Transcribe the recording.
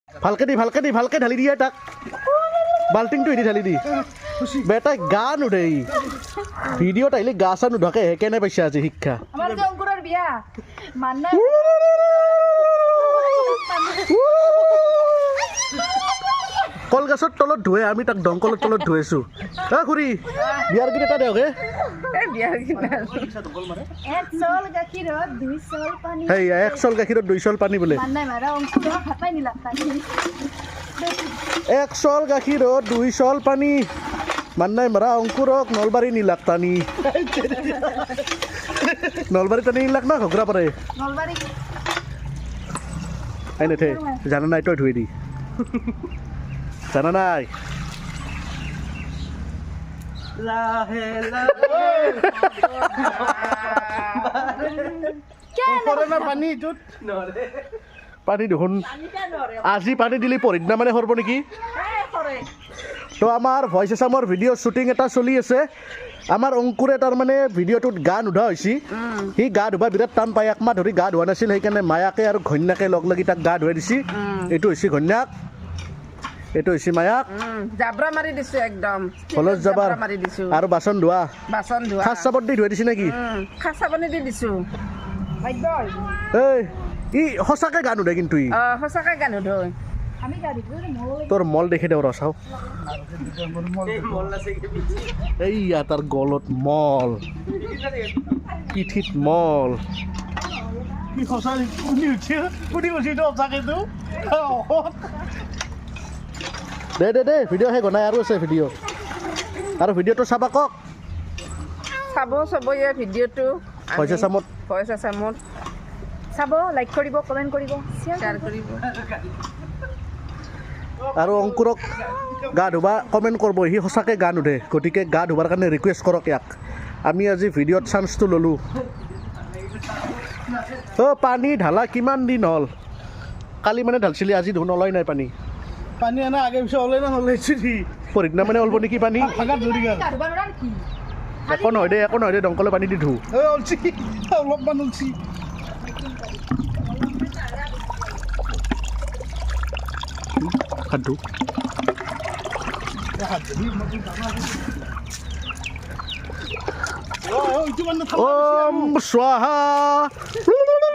ভালকে ঢালি দিয়ে তাক বাল্টিংটো এদি ঢালি দি বেটাই গা নুধে ভিডিঅ'ত আহিলে গা চা নুধকে কেনে পাইছে আজি শিক্ষা কলগছৰ তলত ধুৱে আমি তাক দংকলৰ তলত ধুৱেছো খুৰী বিয়াৰ গীত এটা দেওকে এক চল গাখীৰত 2 চল পানী বোলে 1 চল গাখীৰত 2 চল পানী মান্নাই মাৰা অংকুৰক নলবাৰী নিলাক টানি নলবাৰী টানি নিলাক না ঘগৰা পাৰে এনেথে জানা নাই তই ধুই দি জানা নাই পানী দেখোন আজি পানী দিলি পৰহিদিনা মানে সৰব নেকি তো আমাৰ ভইচ এছামৰ ভিডিঅ' শ্বুটিং এটা চলি আছে আমাৰ অংকুৰে তাৰমানে ভিডিঅ'টোত গা নোধোৱা হৈছে সি গা ধুবা বিৰাট টান পায় একমাহ ধৰি গা ধোৱা নাছিল সেইকাৰণে মায়াকে আৰু ঘৈণীয়াকে লগ লাগি তাক গা ধুৱাই দিছে এইটো হৈছে ঘৈণীয়াক এইটো হৈছে মায়াক জাবৰা মাৰি দিছো একদম কলেজ যাবাৰ মাৰি দিছো আৰু বাচন ধোৱা খাচ চাবত দি ধুৱাই দিছে নেকি খাচ চাবনি দি দিছো এই ই সঁচাকে গা নোধে কিন্তু সঁচাকে গা নোধোয় তোৰ মল দেখি দেও ৰ চাও এইয়া তাৰ গলত মল পিঠিত মল দে ভিডিঅ' শেষ নাই আৰু আছে ভিডিঅ' আৰু ভিডিঅ'টো চাবা কক চাব চবয়ে ভিডিঅ'টো ভইচ এছামত চাব লাইক কৰিব কমেণ্ট কৰিব শ্বেয়াৰ কৰিব আৰু অংকুৰক গা ধুবা কমেণ্ট কৰিব সি সঁচাকৈ গা নুধে গতিকে গা ধুবাৰ কাৰণে ৰিকুৱেষ্ট কৰক ইয়াক আমি আজি ভিডিঅ'ত চান্সটো ল'লোঁ পানী ঢালা কিমান দিন হ'ল কালি মানে ঢালছিলি আজি দেখোন ওলাই নাই পানী এনে আগে পিছে ওলাই না ওলাইছি পৰহিদিনা মানে ওলব নেকি পানী একো নহয় দে দংকলে পানী দি ধু অলপমান ওলছি হাত ধু ওম স্বাহা